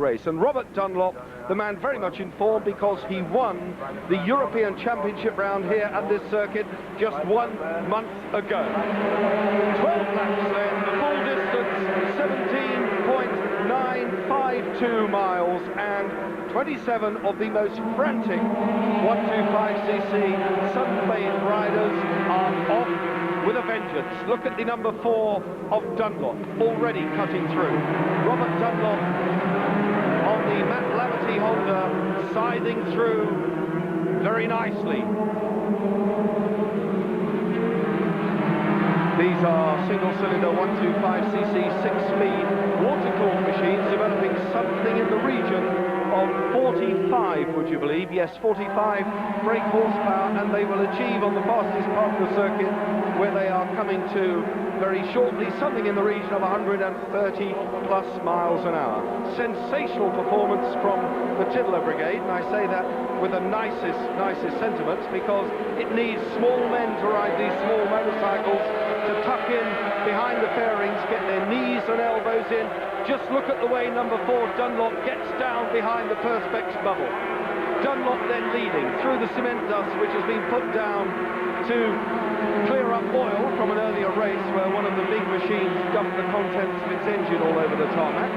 race. And Robert Dunlop, the man very much in form because he won the European Championship round here at this circuit just 1 month ago. 12 laps then, the full distance 17.952 miles, and 27 of the most frantic 125cc Sunflame riders are off with a vengeance. Look at the number 4 of Dunlop, already cutting through. Robert Dunlop on the Matt Laverty Honda, scything through very nicely. These are single-cylinder 125cc 6-speed water-cooled machines developing something in the region of 45, would you believe? Yes, 45 brake horsepower, and they will achieve on the fastest part of the circuit, where they are coming to very shortly, something in the region of 130 plus miles an hour. Sensational performance from the Tiddler Brigade, and I say that with the nicest sentiments, because it needs small men to ride these small motorcycles, to tuck in behind the fairings, get their knees and elbows in. Just look at the way number 4 Dunlop gets down behind the Perspex bubble. Dunlop then leading through the cement dust which has been put down to clear up oil from an earlier race where one of the big machines dumped the contents of its engine all over the tarmac.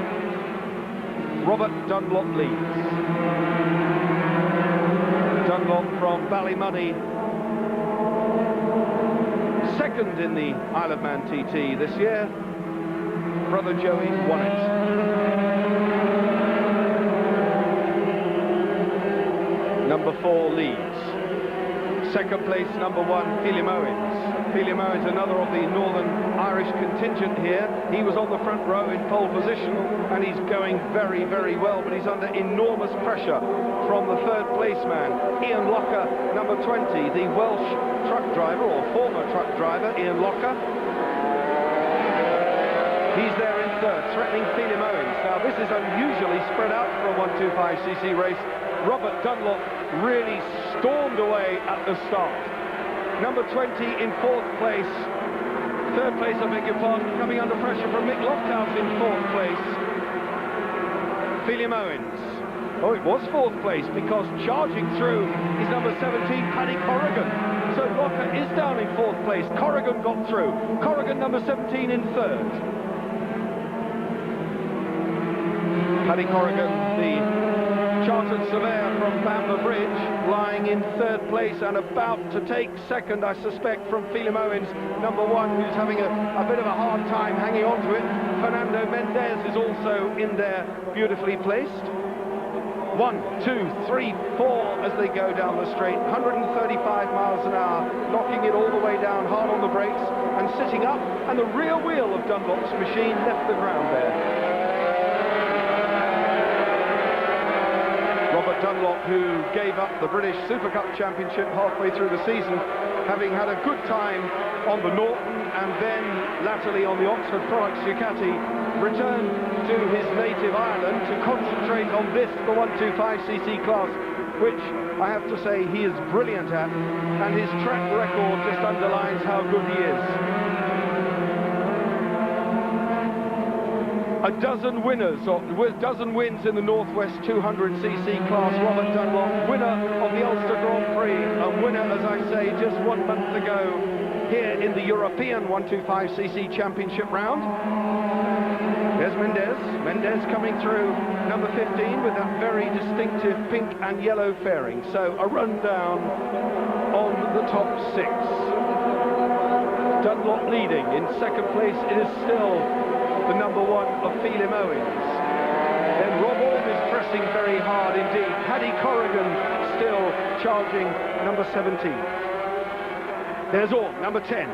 Robert Dunlop leads. Dunlop from Ballymoney, second in the Isle of Man TT this year. Brother Joey won it. Number 4 leads. Second place, number 1, Phelim Owens. Phelim Owens, another of the Northern Irish contingent here. He was on the front row in pole position, and he's going very, very well, but he's under enormous pressure from the third place man, Ian Locker, number 20, the Welsh truck driver, or former truck driver, Ian Locker. He's there in third, threatening Phelim Owens. Now, this is unusually spread out for a 125cc race. Robert Dunlop really stormed away at the start. Number 20 in 4th place. Third place, I beg your pardon, coming under pressure from Mick Lofthouse in 4th place. Phelim Owens. Oh, it was 4th place, because charging through is number 17, Paddy Corrigan. So Locker is down in 4th place. Corrigan got through. Corrigan, number 17, in 3rd. Paddy Corrigan, the chartered surveyor from Bamber Bridge, lying in 3rd place and about to take 2nd, I suspect, from Phelim Owens, number 1, who's having a bit of a hard time hanging on to it. Fernando Mendez is also in there, beautifully placed. 1, 2, 3, 4 as they go down the straight, 135 miles an hour, knocking it all the way down, hard on the brakes and sitting up, and the rear wheel of Dunlop's machine left the ground there. Robert Dunlop, who gave up the British Super Cup Championship halfway through the season, having had a good time on the Norton and then latterly on the Oxford Products Ducati, returned to his native Ireland to concentrate on this, the 125cc class, which I have to say he is brilliant at, and his track record just underlines how good he is. A dozen winners, or a dozen wins in the Northwest 200cc class. Robert Dunlop, winner of the Ulster Grand Prix, a winner, as I say, just 1 month ago here in the European 125cc Championship round. There's Mendez. Mendez coming through, number 15, with that very distinctive pink and yellow fairing. So a rundown on the top 6. Dunlop leading. In 2nd place, it is still the number 1 of Phelim Owens. Then Rob Orme is pressing very hard indeed. Paddy Corrigan still charging, number 17. There's Orme, number 10,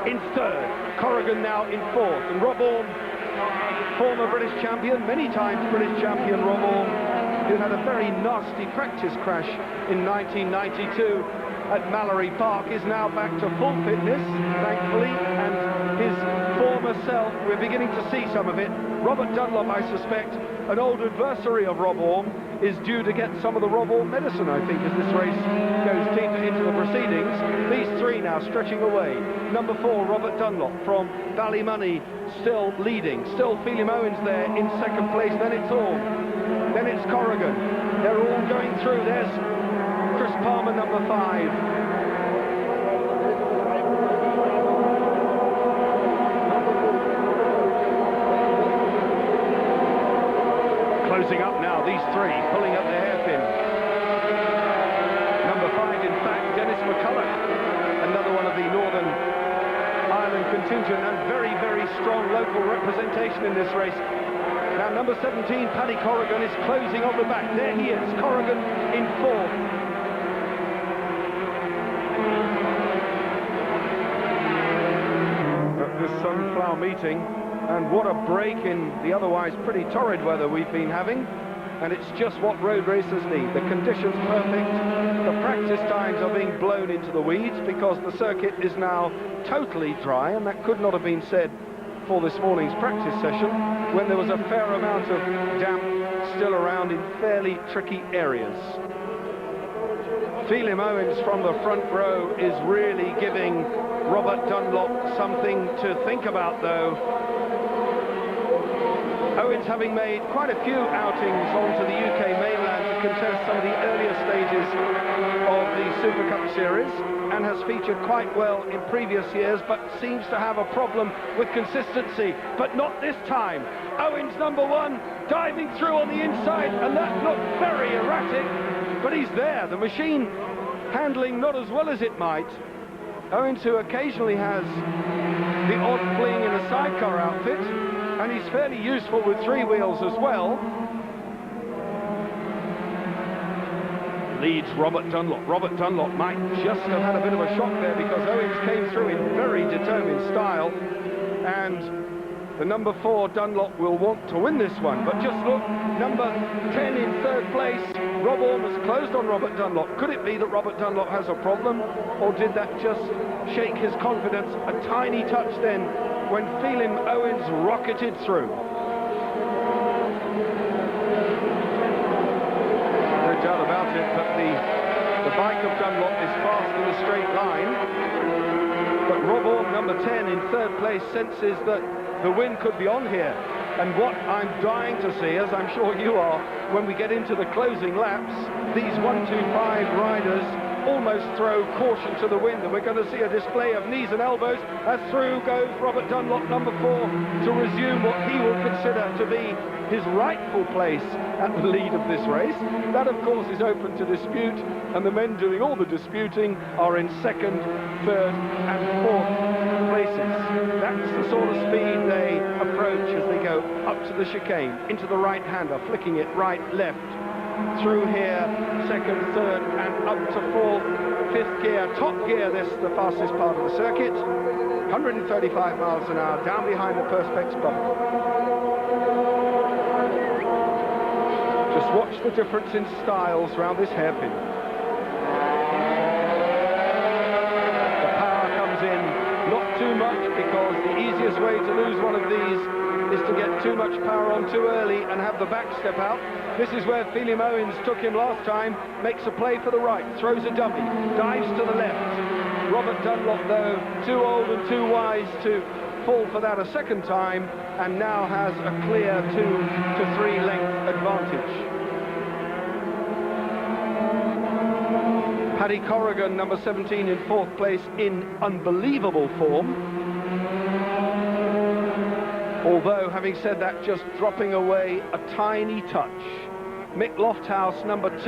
in 3rd. Corrigan now in 4th. And Rob Orme, former British champion, many times British champion Rob Orme, who had a very nasty practice crash in 1992 at Mallory Park, is now back to full fitness, thankfully, and his former self, we're beginning to see some of it. Robert Dunlop, I suspect, an old adversary of Rob Orme, is due to get some of the Rob Orme medicine, I think, as this race goes deeper into the proceedings. These 3 now stretching away. Number 4, Robert Dunlop from Ballymoney, still leading. Still Phelim Owens there in 2nd place. Then it's Orme. then it's Corrigan. They're all going through. There's Chris Palmer, number 5. Closing up now, these three, pulling up the hairpin. Number 5, in fact, Dennis McCulloch, another one of the Northern Ireland contingent, and very, very strong local representation in this race. Now, number 17, Paddy Corrigan, is closing on the back. There he is, Corrigan in 4th. At this Sunflower meeting, and what a break in the otherwise pretty torrid weather we've been having. And it's just what road racers need. The conditions perfect. The practice times are being blown into the weeds because the circuit is now totally dry, and that could not have been said for this morning's practice session when there was a fair amount of damp still around in fairly tricky areas. Phelim Owens from the front row is really giving Robert Dunlop something to think about, though. Owens, having made quite a few outings onto the UK mainland to contest some of the earlier stages of the Super Cup Series, and has featured quite well in previous years, but seems to have a problem with consistency, but not this time. Owens, number 1, diving through on the inside, and that looked very erratic, but he's there. The machine handling not as well as it might. Owens, who occasionally has the odd fling in a sidecar outfit, and he's fairly useful with 3 wheels as well. Leads Robert Dunlop. Robert Dunlop might just have had a bit of a shock there because Owens came through in very determined style, and the number 4 Dunlop will want to win this one. But just look, number 10 in 3rd place, Rob Orme has closed on Robert Dunlop. Could it be that Robert Dunlop has a problem, or did that just shake his confidence a tiny touch then when Phelim Owens rocketed through? No doubt about it, but the bike of Dunlop is fast in a straight line. But Rob Orme, number 10 in 3rd place, senses that the win could be on here. And what I'm dying to see, as I'm sure you are, when we get into the closing laps, these 1-2-5 riders almost throw caution to the wind, and we're going to see a display of knees and elbows as through goes Robert Dunlop, number 4, to resume what he will consider to be his rightful place at the lead of this race. That, of course, is open to dispute, and the men doing all the disputing are in 2nd, 3rd and 4th places. That's the sort of speed they approach as they go up to the chicane, into the right-hander, flicking it right, left, through here, 2nd, 3rd and up to 4th, 5th gear, top gear. This is the fastest part of the circuit, 135 miles an hour, down behind the Perspex bump. Just watch the difference in styles around this hairpin. The power comes in, not too much, because the easiest way to lose one of these is to get too much power on too early and have the back step out. This is where Phelim Owens took him last time, makes a play for the right, throws a dummy, dives to the left. Robert Dunlop, though, too old and too wise to fall for that a second time, and now has a clear 2 to 3 length advantage. Paddy Corrigan, number 17 in 4th place, in unbelievable form. Although, having said that, just dropping away a tiny touch. Mick Lofthouse, number 2,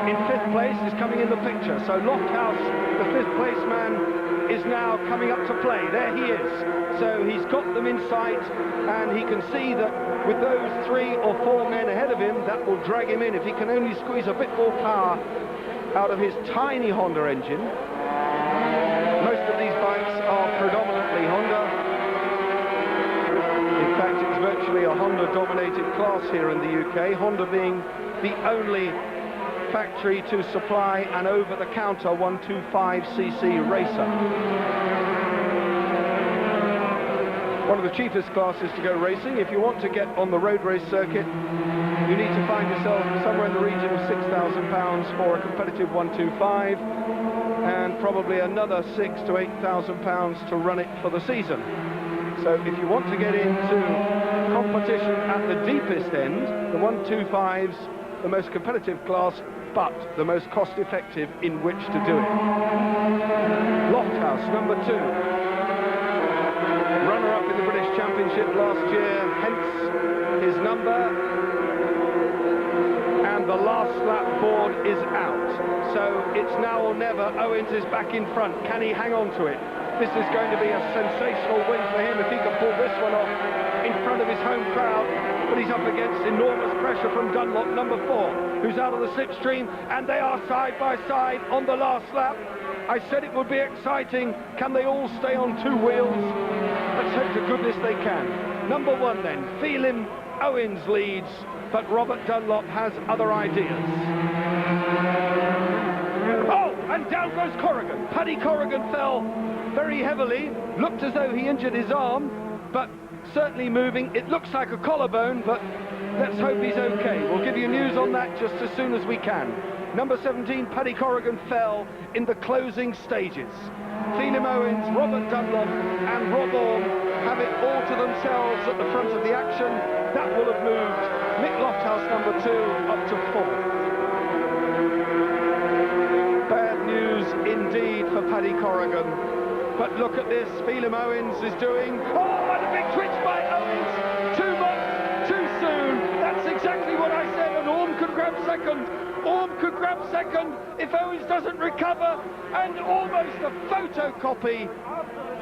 in 5th place, is coming in the picture. So Lofthouse, the 5th place man, is now coming up to play. There he is. So he's got them in sight, and he can see that with those 3 or 4 men ahead of him, that will drag him in if he can only squeeze a bit more power out of his tiny Honda engine. Most of these bikes are predominantly Honda. In fact, it's virtually a Honda-dominated class here in the UK, Honda being the only factory to supply an over-the-counter 125cc racer. One of the cheapest classes to go racing. If you want to get on the road race circuit, you need to find yourself somewhere in the region of £6,000 for a competitive 125, and probably another £6,000 to £8,000 to run it for the season. So if you want to get into competition at the deepest end, the 125's the most competitive class, but the most cost-effective in which to do it. Lofthouse, number 2. Runner-up in the British Championship last year, hence his number. And the last lap board is out. So it's now or never. Owens is back in front. Can he hang on to it? This is going to be a sensational win for him if he can pull this one off in front of his home crowd. But he's up against enormous pressure from Dunlop, number 4, who's out of the slipstream, and they are side by side on the last lap. I said it would be exciting. Can they all stay on 2 wheels? Let's hope to goodness they can. Number 1 then, Phelim Owens leads, but Robert Dunlop has other ideas. Oh, and down goes Corrigan. Paddy Corrigan fell very heavily, looked as though he injured his arm, but certainly moving. It looks like a collarbone, but let's hope he's okay. We'll give you news on that just as soon as we can. Number 17, Paddy Corrigan, fell in the closing stages. Phelim Owens, Robert Dunlop and Rob Orme have it all to themselves at the front of the action. That will have moved Mick Lofthouse, number 2, up to 4th. Bad news indeed for Paddy Corrigan. But look at this, Phelim Owens is doing... Oh, and a big twitch by Owens! Too much, too soon! That's exactly what I said, and Orme could grab second. Orme could grab second if Owens doesn't recover, and almost a photocopy,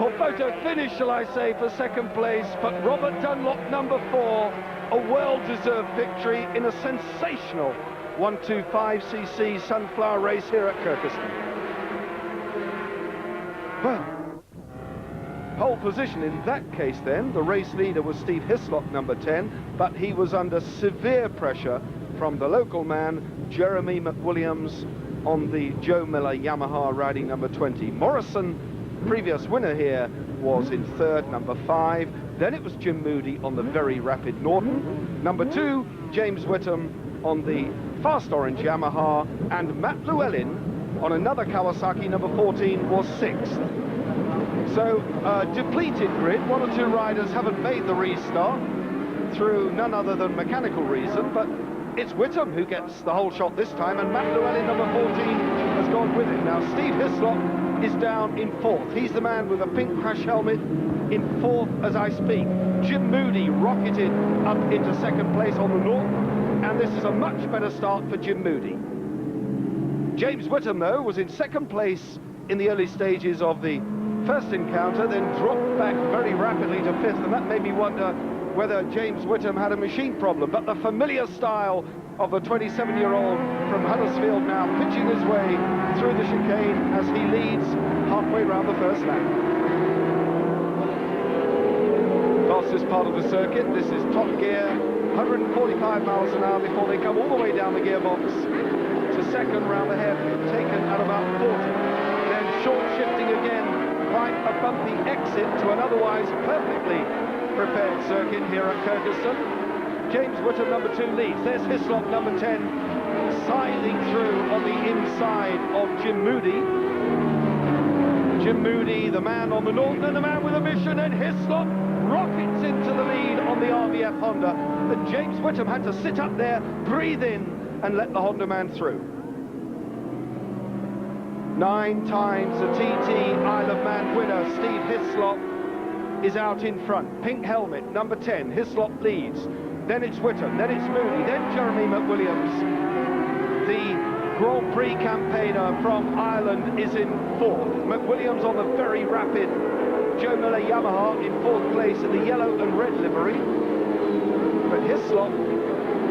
or photo finish, shall I say, for second place. But Robert Dunlop, number 4, a well-deserved victory in a sensational 125cc Sunflower race here at Kirkeston. Well, pole position in that case then, the race leader was Steve Hislop, number 10, but he was under severe pressure from the local man, Jeremy McWilliams, on the Joe Miller Yamaha riding number 20. Morrison, previous winner here, was in 3rd, number 5. Then it was Jim Moody on the very rapid Norton. Number 2, James Whitham on the fast orange Yamaha, and Matt Llewellyn on another Kawasaki, number 14, was 6th. So, depleted grid. 1 or 2 riders haven't made the restart through none other than mechanical reason, but it's Whitham who gets the whole shot this time, and Matt Llewellyn, number 14, has gone with it. Now, Steve Hislop is down in 4th. He's the man with a pink crash helmet in 4th as I speak. Jim Moody rocketed up into 2nd place on the North, and this is a much better start for Jim Moody. James Whitham, though, was in 2nd place in the early stages of the first encounter, then dropped back very rapidly to 5th, and that made me wonder whether James Whitham had a machine problem. But the familiar style of the 27-year-old from Huddersfield now pitching his way through the chicane as he leads halfway round the first lap. Fastest part of the circuit, this is top gear, 145 miles an hour before they come all the way down the gearbox to 2nd round the head, taken at about 40. Then short shifting again, quite a bumpy exit to an otherwise perfectly prepared circuit here at Kirkeston. James Whitham, number 2, leads. There's Hislop, number 10, sidling through on the inside of Jim Moody. Jim Moody, the man on the Norton and the man with a mission, and Hislop rockets into the lead on the RVF Honda. And James Whitham had to sit up there, breathe in, and let the Honda man through. 9 times the TT Isle of Man winner, Steve Hislop, is out in front. Pink helmet, number 10, Hislop leads. Then it's Whitham, then it's Moody, then Jeremy McWilliams. The Grand Prix campaigner from Ireland is in 4th. McWilliams on the very rapid Joe Miller Yamaha in 4th place in the yellow and red livery. But Hislop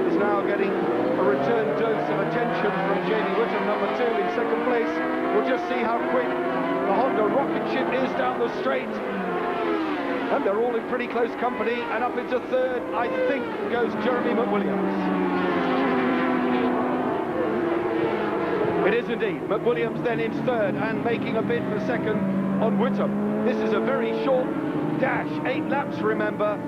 is now getting a return dose of attention from Jamie Whitham, number 2, in 2nd place. We'll just see how quick the Honda rocket ship is down the straight. And they're all in pretty close company, and up into 3rd, I think, goes Jeremy McWilliams. It is indeed. McWilliams then in 3rd and making a bid for 2nd on Whitham. This is a very short dash, 8 laps, remember.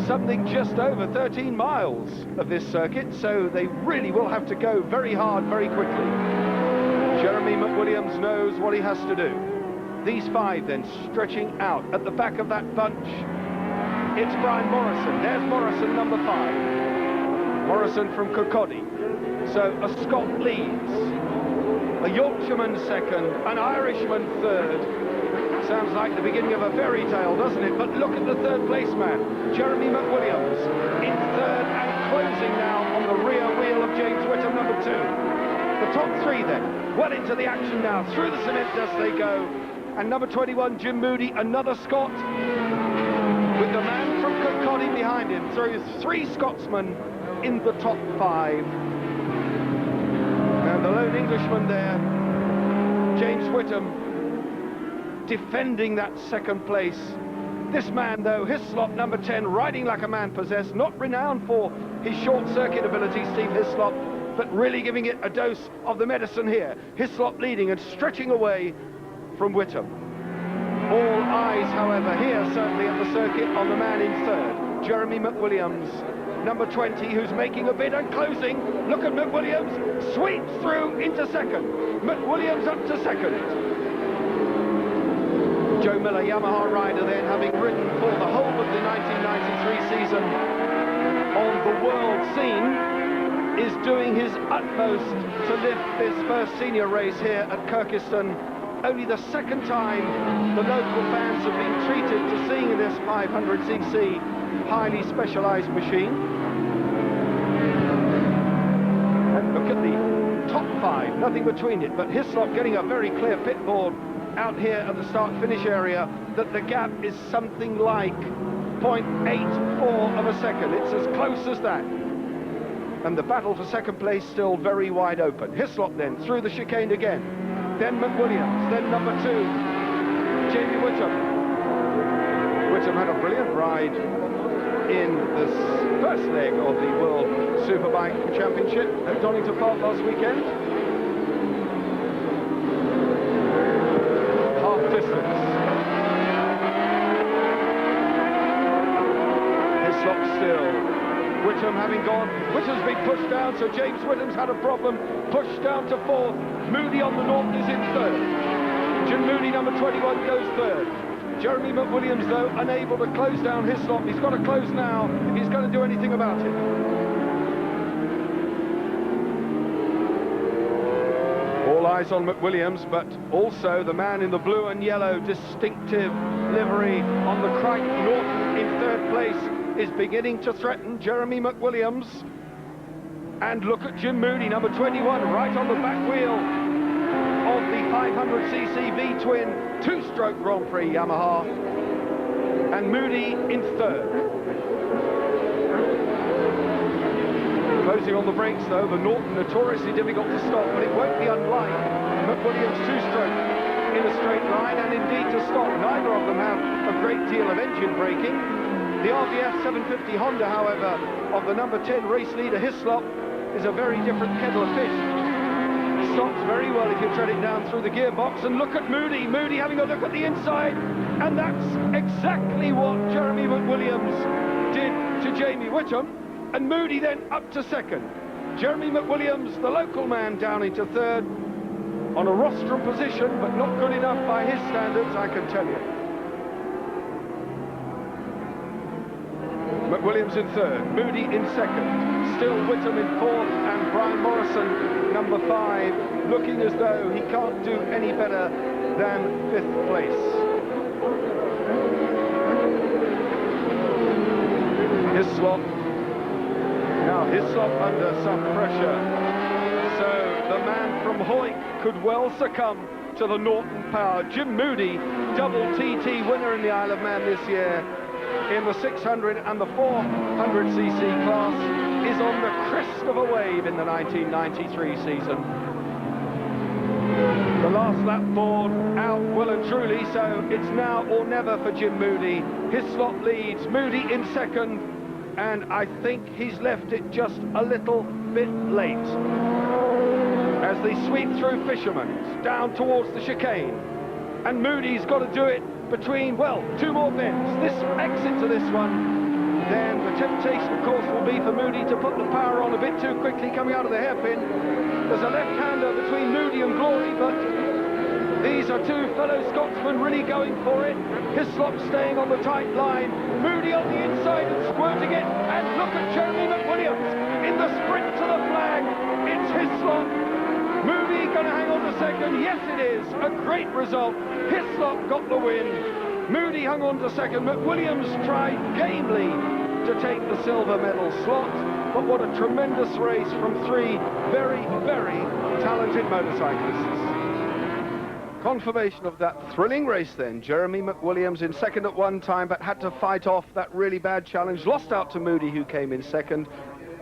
Something just over 13 miles of this circuit, so they really will have to go very hard, very quickly. Jeremy McWilliams knows what he has to do. these five then stretching out at the back of that bunch. It's Brian Morrison. There's Morrison, number 5. Morrison from Kirkcaldy. So a Scot leads, a Yorkshireman second, an Irishman third. Sounds like the beginning of a fairy tale, doesn't it? But look at the third place man, Jeremy McWilliams, in third and closing now on the rear wheel of James Whitham, number 2. The top 3 then, well into the action now, through the cement dust they go. And number 21, Jim Moody, another Scot, with the man from Kirkcaldy behind him. So 3 Scotsmen in the top 5. And the lone Englishman there, James Whitham, defending that second place. This man, though, Hislop, number 10, riding like a man possessed, not renowned for his short circuit ability, Steve Hislop, but really giving it a dose of the medicine here. Hislop leading and stretching away from Whitham. All eyes, however, here certainly at the circuit on the man in third, Jeremy McWilliams, number 20, who's making a bid and closing. Look at McWilliams, sweeps through into second. McWilliams up to second. Joe Miller, Yamaha rider then, having ridden for the whole of the 1993 season on the world scene, is doing his utmost to lift this first senior race here at Kirkiston. Only the second time the local fans have been treated to seeing this 500cc highly specialised machine. And look at the top 5, nothing between it, but Hislop getting a very clear pit board out here at the start-finish area, that the gap is something like 0.84 of a second. It's as close as that. And the battle for second place still very wide open. Hislop then through the chicane again. Then McWilliams, then number 2, Jamie Whitham. Whitham had a brilliant ride in the first leg of the World Superbike Championship at Donington Park last weekend. Half distance. Hislop still. Whitham having gone. Whitham's been pushed down, so James Whitham's had a problem. Pushed down to 4th. Moody on the north is in 3rd. Jim Moody, number 21, goes 3rd. Jeremy McWilliams, though, unable to close down Hislop. He's got to close now if he's going to do anything about it. All eyes on McWilliams, but also the man in the blue and yellow distinctive livery on the Crichton Norton in 3rd place is beginning to threaten Jeremy McWilliams. And look at Jim Moody, number 21, right on the back wheel of the 500cc V-twin 2-stroke Grand Prix Yamaha. And Moody in 3rd. Closing on the brakes, though, the Norton notoriously difficult to stop, but it won't be unlike McWilliams' 2-stroke in a straight line, and indeed to stop. Neither of them have a great deal of engine braking. The RBF 750 Honda, however, of the number 10 race leader Hislop, is a very different kettle of fish. It stops very well if you tread it down through the gearbox. And look at Moody. Moody having a look at the inside. And that's exactly what Jeremy McWilliams did to Jamie Whitham. And Moody then up to 2nd. Jeremy McWilliams, the local man, down into 3rd on a rostrum position, but not good enough by his standards, I can tell you. McWilliams in 3rd, Moody in 2nd, still Whitham in 4th, and Brian Morrison, number 5, looking as though he can't do any better than 5th place. Hislop, now Hislop under some pressure, so the man from Hoyk could well succumb to the Norton power. Jim Moody, double TT winner in the Isle of Man this year, in the 600 and the 400cc class, is on the crest of a wave in the 1993 season. The last lap board out well and truly, so it's now or never for Jim Moody. Hislop leads, Moody in 2nd, and I think he's left it just a little bit late as they sweep through Fisherman's down towards the chicane, and Moody's got to do it between, well, 2 more bends. This exit to this one, then the temptation, of course, will be for Moody to put the power on a bit too quickly coming out of the hairpin. There's a left-hander between Moody and Glory, but These are two fellow Scotsmen really going for it. Hislop staying on the tight line. Moody on the inside and squirting it. And look at Jeremy McWilliams in the sprint to the flag. It's Hislop. Moody going to hang on to second. Yes, it is. A great result. Hislop got the win. Moody hung on to second. McWilliams tried gamely to take the silver medal slot. But what a tremendous race from three very, very talented motorcyclists. Confirmation of that thrilling race then. Jeremy McWilliams in second at one time, but had to fight off that really bad challenge. Lost out to Moody, who came in second.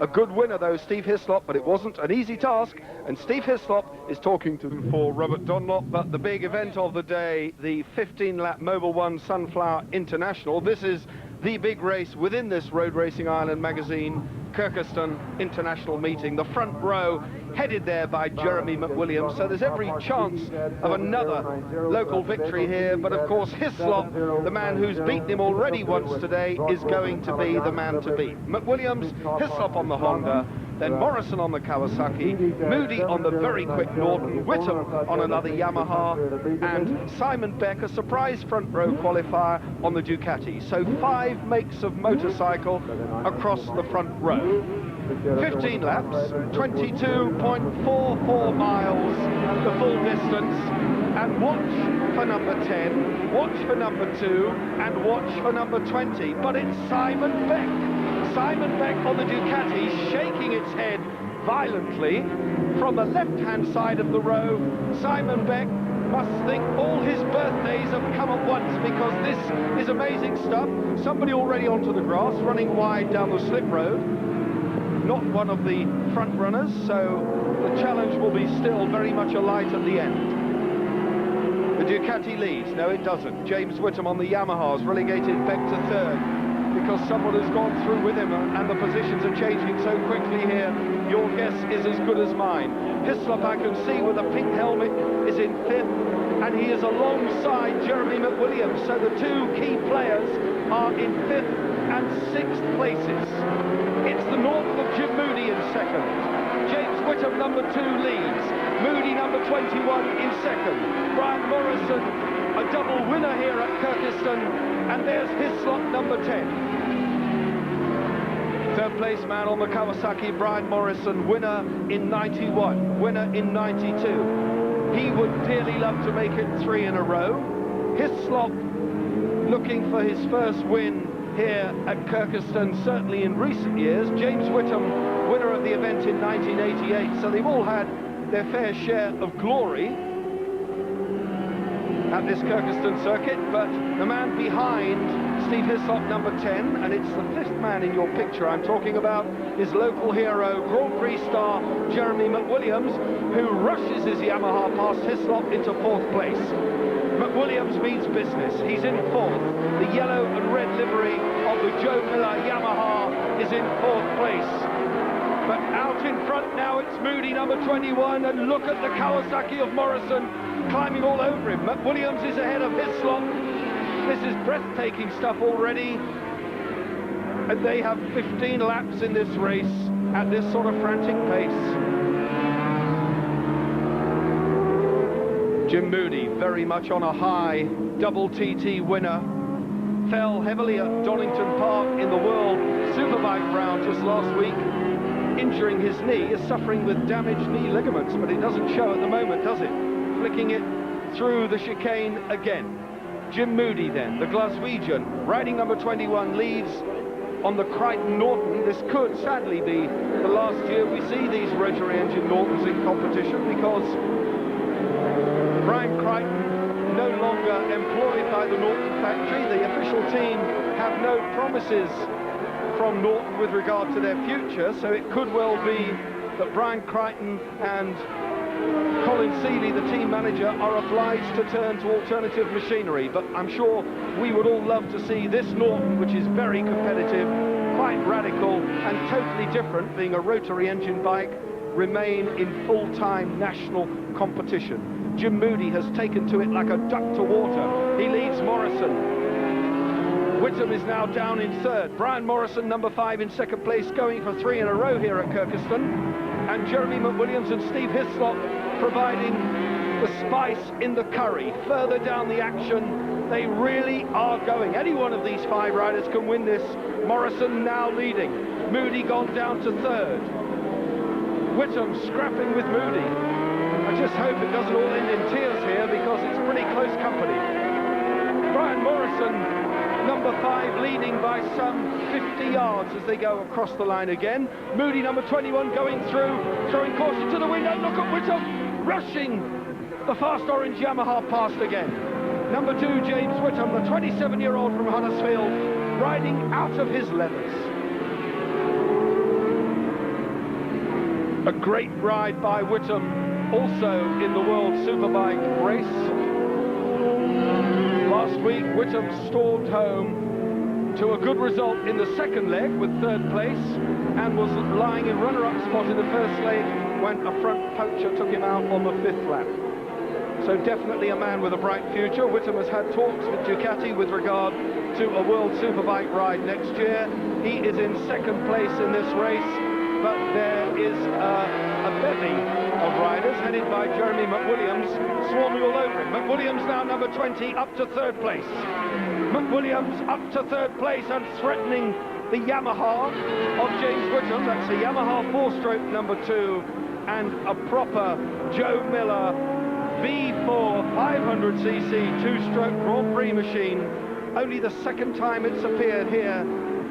A good winner though, Steve Hislop, but it wasn't an easy task. And Steve Hislop is talking to for Robert Dunlop. But the big event of the day, the 15-lap Mobil 1 Sunflower International. This is the big race within this Road Racing Ireland magazine, Kirkeston International meeting. The front row headed there by Jeremy McWilliams, so there's every chance of another local victory here. But of course Hislop, the man who's beaten him already once today, is going to be the man to beat. McWilliams, Hislop on the Honda, then Morrison on the Kawasaki, Moody on the very quick Norton, Whittam on another Yamaha, and Simon Beck, a surprise front row qualifier on the Ducati. So 5 makes of motorcycle across the front row. 15 laps, 22.44 miles, the full distance. And watch for number 10, watch for number 2, and watch for number 20. But it's Simon Beck. Simon Beck on the Ducati, shaking its head violently from the left-hand side of the row. Simon Beck must think all his birthdays have come at once, because this is amazing stuff. Somebody already onto the grass, running wide down the slip road. Not one of the front runners, so the challenge will be still very much alight at the end. The Ducati leads. No, it doesn't. James Whittam on the Yamahas relegated Beck to third, because someone has gone through with him, and the positions are changing so quickly here. Your guess is as good as mine. Hislop, I can see, with a pink helmet, is in fifth, and he is alongside Jeremy McWilliams. So the two key players are in fifth and sixth places. It's the Norton of Jim Moody in second. James Whittam, number 2, leads. Moody, number 21, in second. Brian Morrison, a double winner here at Kirkeston. And there's Hislop, number 10. Third place man on the Kawasaki, Brian Morrison, winner in 91, winner in 92. He would dearly love to make it 3 in a row. Hislop looking for his first win here at Kirkeston, certainly in recent years. James Whittam, winner of the event in 1988, so they've all had their fair share of glory at this Kirkeston circuit. But the man behind Steve Hislop, number 10, and it's the 5th man in your picture I'm talking about, is local hero, Grand Prix star Jeremy McWilliams, who rushes his Yamaha past Hislop into 4th place. McWilliams means business. He's in 4th. The yellow and red livery of the Joe Miller Yamaha is in 4th place. But out in front now, it's Moody, number 21, and look at the Kawasaki of Morrison climbing all over him. McWilliams is ahead of Hislop. This is breathtaking stuff already. And they have 15 laps in this race at this sort of frantic pace. Jim Moody, very much on a high, double TT winner. Fell heavily at Donington Park in the World Superbike round just last week, injuring his knee. Is suffering with damaged knee ligaments, but it doesn't show at the moment, does it? Flicking it through the chicane again. Jim Moody then, the Glaswegian, riding number 21, leads on the Crichton Norton. This could sadly be the last year we see these rotary engine Nortons in competition, because Brian Crichton no longer employed by the Norton factory. The official team have no promises from Norton with regard to their future, so it could well be that Brian Crichton and Colin Seeley, the team manager, are obliged to turn to alternative machinery. But I'm sure we would all love to see this Norton, which is very competitive, quite radical and totally different, being a rotary engine bike, remain in full-time national competition. Jim Moody has taken to it like a duck to water. He leads Morrison. Whittam is now down in 3rd. Brian Morrison, number 5, in 2nd place, going for 3 in a row here at Kirkeston. And Jeremy McWilliams and Steve Hislop providing the spice in the curry. Further down the action, they really are going. Any one of these 5 riders can win this. Morrison now leading. Moody gone down to 3rd. Whittam scrapping with Moody. I just hope it doesn't all end in tears here, because it's pretty close company. Brian Morrison, number 5, leading by some 50 yards as they go across the line again. Moody, number 21, going through, throwing caution to the wind. And look at Whittam rushing the fast orange Yamaha past again. Number 2, James Whittam, the 27-year-old from Huddersfield, riding out of his leathers. A great ride by Whittam, also in the World Superbike race. Last week, Whittam stormed home to a good result in the 2nd leg with 3rd place, and was lying in runner-up spot in the 1st leg when a front poacher took him out on the 5th lap. So definitely a man with a bright future. Whittam has had talks with Ducati with regard to a World Superbike ride next year. He is in 2nd place in this race, but there is a bevy of riders headed by Jeremy McWilliams swarming all over him. McWilliams now number 20 up to 3rd place. McWilliams up to 3rd place and threatening the Yamaha of James Whittam. That's a Yamaha 4-stroke number 2 and a proper Joe Miller V4 500cc 2-stroke Grand Prix machine. Only the 2nd time it's appeared here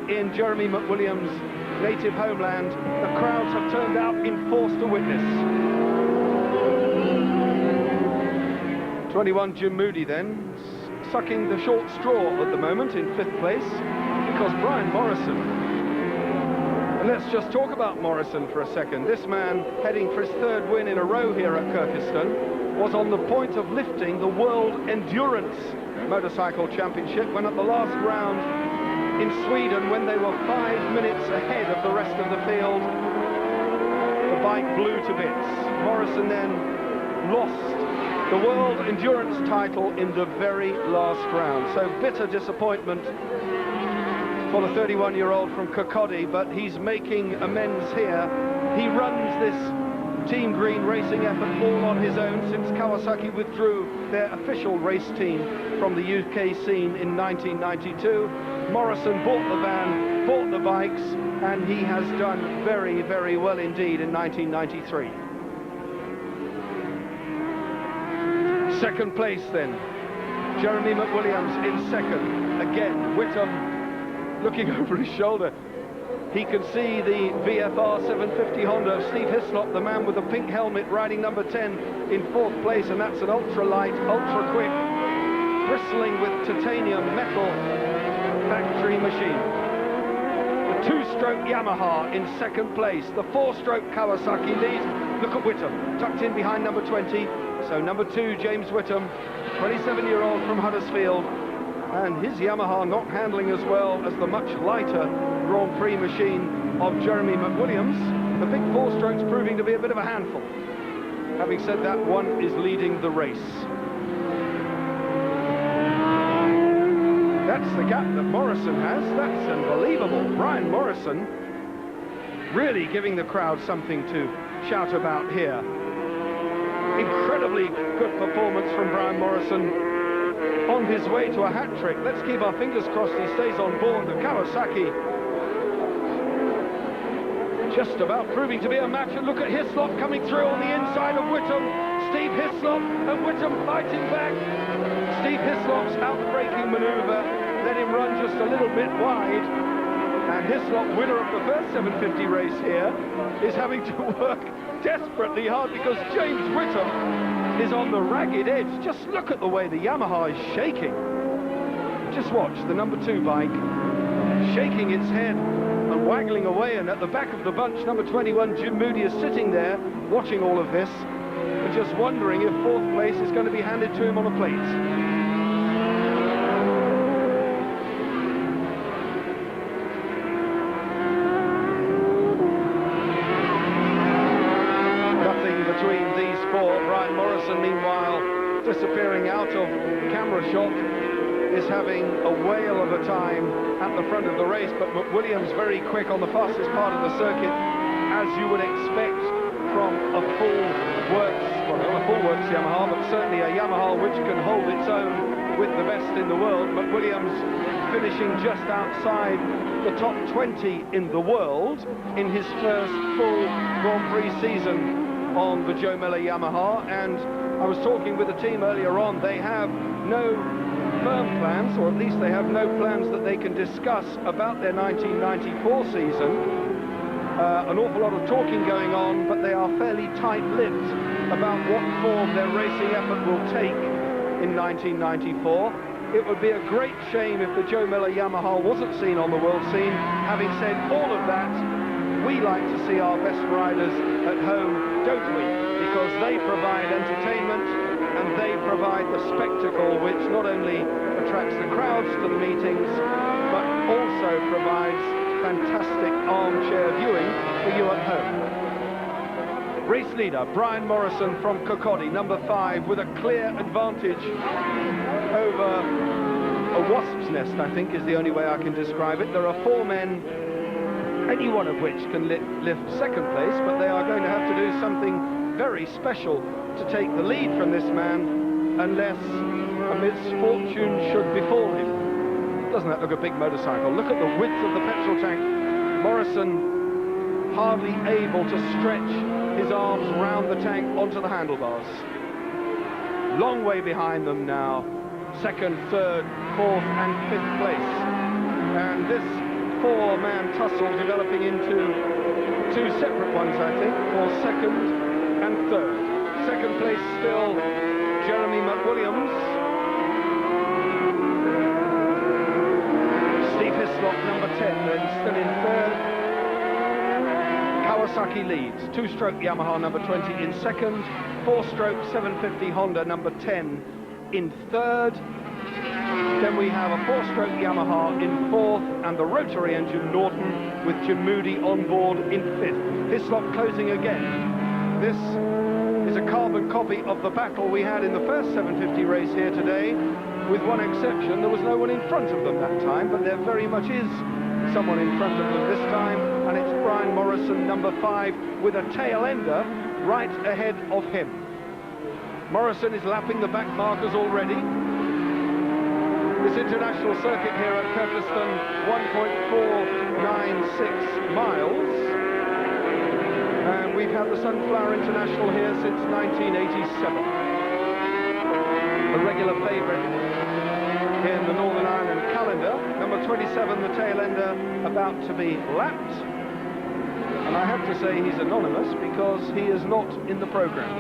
in Jeremy McWilliams' native homeland. The crowds have turned out in force to witness. 21 Jim Moody then, sucking the short straw at the moment in 5th place, because Brian Morrison, and let's just talk about Morrison for a second. This man, heading for his 3rd win in a row here at Kyrgyzstan, was on the point of lifting the World Endurance Motorcycle Championship when at the last round in Sweden, when they were 5 minutes ahead of the rest of the field, the bike blew to bits. Morrison then lost the World Endurance title in the very last round. So bitter disappointment for the 31-year-old from Kirkcaldy, but he's making amends here. He runs this Team Green racing effort all on his own since Kawasaki withdrew their official race team from the UK scene in 1992. Morrison bought the van, bought the bikes, and he has done very, very well indeed in 1993. 2nd place then, Jeremy McWilliams in 2nd. Again, Whittam looking over his shoulder. He can see the VFR 750 Honda of Steve Hislop, the man with the pink helmet, riding number 10 in 4th place, and that's an ultra-light, ultra-quick, bristling with titanium metal factory machine. The 2-stroke Yamaha in 2nd place. The 4-stroke Kawasaki leads. Look at Whittam, tucked in behind number 20. So number 2, James Whittam, 27-year-old from Huddersfield, and his Yamaha not handling as well as the much lighter Grand Prix machine of Jeremy McWilliams. The big 4-strokes proving to be a bit of a handful. Having said that, one is leading the race. That's the gap that Morrison has. That's unbelievable. Brian Morrison really giving the crowd something to shout about here. Incredibly good performance from Brian Morrison on his way to a hat-trick. Let's keep our fingers crossed he stays on board. The Kawasaki just about proving to be a match. And look at Hislop coming through on the inside of Whittam. Steve Hislop and Whittam fighting back. Steve Hislop's out-braking manoeuvre let him run just a little bit wide. And Hislop, winner of the first 750 race here, is having to work desperately hard because James Whittam is on the ragged edge. Just look at the way the Yamaha is shaking. Just watch the number 2 bike shaking its head and waggling away, and at the back of the bunch, number 21, Jim Moody, is sitting there watching all of this and just wondering if 4th place is going to be handed to him on a plate. Brian Morrison, meanwhile, disappearing out of camera shot, is having a whale of a time at the front of the race, but McWilliams very quick on the fastest part of the circuit, as you would expect from a full works, well, not a full works Yamaha, but certainly a Yamaha which can hold its own with the best in the world. McWilliams finishing just outside the top 20 in the world in his first full Grand Prix season on the Joe Miller Yamaha. And I was talking with the team earlier on. They have no firm plans, or at least they have no plans that they can discuss about their 1994 season. An awful lot of talking going on, but they are fairly tight-lipped about what form their racing effort will take in 1994. It would be a great shame if the Joe Miller Yamaha wasn't seen on the world scene. Having said all of that, we like to see our best riders at home, don't we? Because they provide entertainment and they provide the spectacle which not only attracts the crowds to the meetings, but also provides fantastic armchair viewing for you at home. Race leader Brian Morrison from Kirkcaldy, number 5, with a clear advantage over a wasp's nest, I think is the only way I can describe it. There are 4 men, any one of which can lift second place, but they are going to have to do something very special to take the lead from this man, unless a misfortune should befall him. Doesn't that look a big motorcycle? Look at the width of the petrol tank. Morrison hardly able to stretch his arms round the tank onto the handlebars. Long way behind them now. 2nd, 3rd, 4th and 5th place. And this 4-man tussle developing into 2 separate ones, I think, for 2nd and 3rd. 2nd place still Jeremy McWilliams. Steve Hislop, number 10, then still in 3rd. Kawasaki leads. 2-stroke Yamaha, number 20, in 2nd. 4-stroke 750 Honda, number 10, in 3rd. Then we have a 4-stroke Yamaha in 4th, and the rotary engine Norton with Jim Moody on board in 5th. Hislop closing again. This is a carbon copy of the battle we had in the first 750 race here today. With one exception, there was no one in front of them that time, but there very much is someone in front of them this time, and it's Brian Morrison, number 5, with a tail ender right ahead of him. Morrison is lapping the back markers already. This international circuit here at Kirkcaldy, 1.496 miles. And we've had the Sunflower International here since 1987. A regular favourite in the Northern Ireland calendar. Number 27, the tail ender, about to be lapped. And I have to say he's anonymous because he is not in the programme.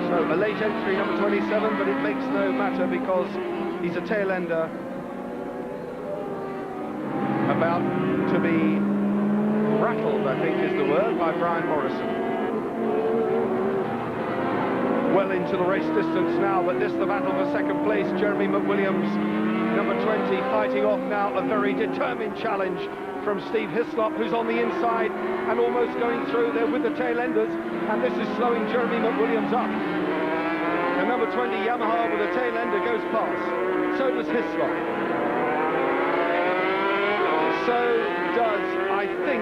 So a late entry, number 27, but it makes no matter because he's a tail ender about to be rattled, I think is the word, by Brian Morrison. Well into the race distance now, but this the battle for 2nd place. Jeremy McWilliams, number 20, fighting off now a very determined challenge from Steve Hislop, who's on the inside and almost going through there with the tail enders, and this is slowing Jeremy McWilliams up. The number 20 Yamaha with a tail ender goes past. So does Hislop. So does, I think,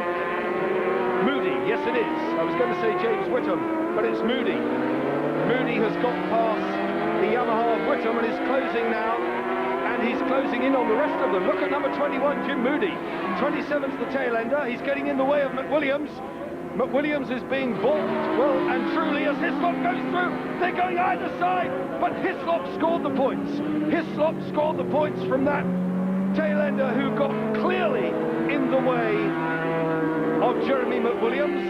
Moody. Yes, it is. I was going to say James Whitham, but it's Moody. Moody has got past the Yamaha of Whitham and is closing now, and he's closing in on the rest of them. Look at number 21, Jim Moody. 27's the tail ender. He's getting in the way of McWilliams. McWilliams is being balked, well and truly, as Hislop goes through. They're going either side, but Hislop scored the points. Hislop scored the points from that tail ender who got clearly in the way of Jeremy McWilliams.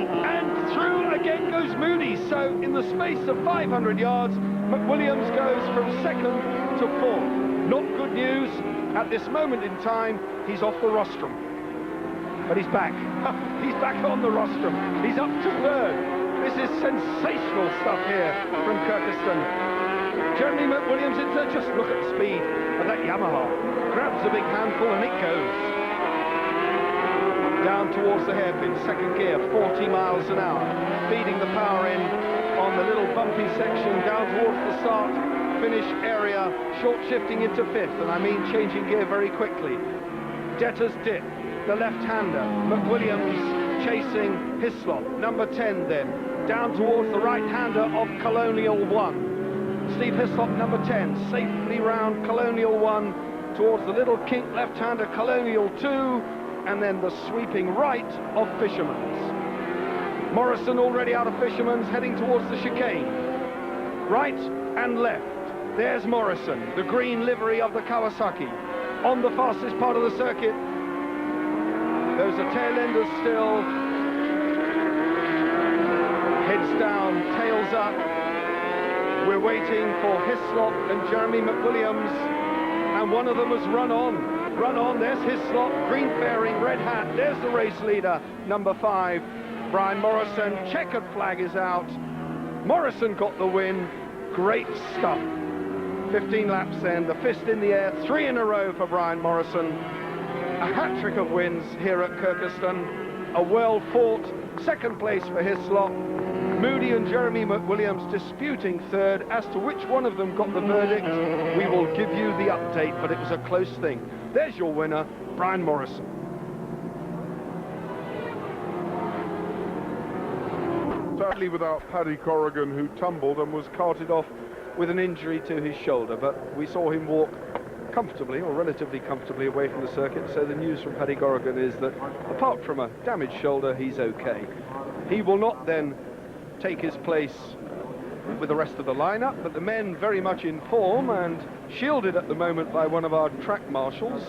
And through again goes Moody. So in the space of 500 yards, McWilliams goes from 2nd to 4th. Not good news. At this moment in time, he's off the rostrum. But he's back. He's back on the rostrum. He's up to 3rd. This is sensational stuff here from Kirkcaldy. Jeremy McWilliams in third. Just look at the speed of that Yamaha. Grabs a big handful and it goes. Down towards the hairpin, 2nd gear, 40 miles an hour. Feeding the power in on the little bumpy section down towards the start finish area. Short shifting into 5th, and I mean changing gear very quickly. Detter's dip. The left-hander, McWilliams chasing Hislop, number 10 then, down towards the right-hander of Colonial 1. Steve Hislop, number 10, safely round Colonial 1 towards the little kink left-hander Colonial 2, and then the sweeping right of Fisherman's. Morrison already out of Fisherman's, heading towards the chicane. Right and left. There's Morrison, the green livery of the Kawasaki, on the fastest part of the circuit. Those are tail enders still. Heads down, tails up. We're waiting for Hislop and Jeremy McWilliams, and one of them has run on. Run on, there's Hislop, green fairing, red hat. There's the race leader, number 5, Brian Morrison. Checkered flag is out. Morrison got the win. Great stuff. 15 laps then, the fist in the air, 3 in a row for Brian Morrison. A hat-trick of wins here at Kirkeston. A well-fought second place for Hislop. Moody and Jeremy McWilliams disputing third. As to which one of them got the verdict, we will give you the update, but it was a close thing. There's your winner, Brian Morrison. Sadly without Paddy Corrigan, who tumbled and was carted off with an injury to his shoulder, but we saw him walk comfortably, or relatively comfortably, away from the circuit. So the news from Paddy Corrigan is that apart from a damaged shoulder, he's okay. He will not then take his place with the rest of the lineup, but the men very much in form and shielded at the moment by one of our track marshals,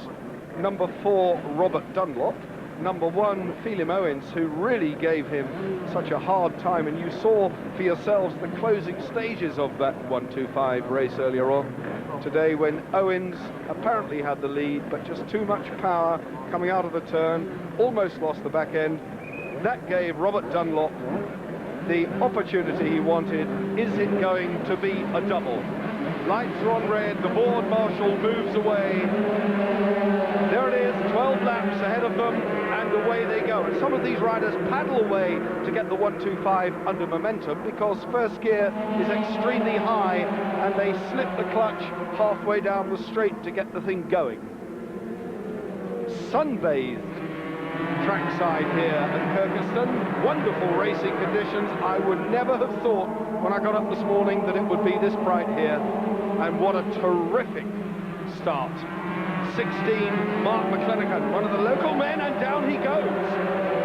number 4 Robert Dunlop, number 1 Phelim Owens, who really gave him such a hard time, and you saw for yourselves the closing stages of that 125 race earlier on today, when Owens apparently had the lead, but just too much power coming out of the turn, almost lost the back end. That gave Robert Dunlop the opportunity he wanted. Is it going to be a double? Lights are on red, the board marshal moves away. There it is, 12 laps ahead of them, and away they go. And some of these riders paddle away to get the 125 under momentum, because first gear is extremely high, and they slip the clutch halfway down the straight to get the thing going. Sunbathed trackside here at Kirkeston. Wonderful racing conditions. I would never have thought when I got up this morning that it would be this bright here. And what a terrific start. 16, Mark McClenaghan, one of the local men, and down he goes.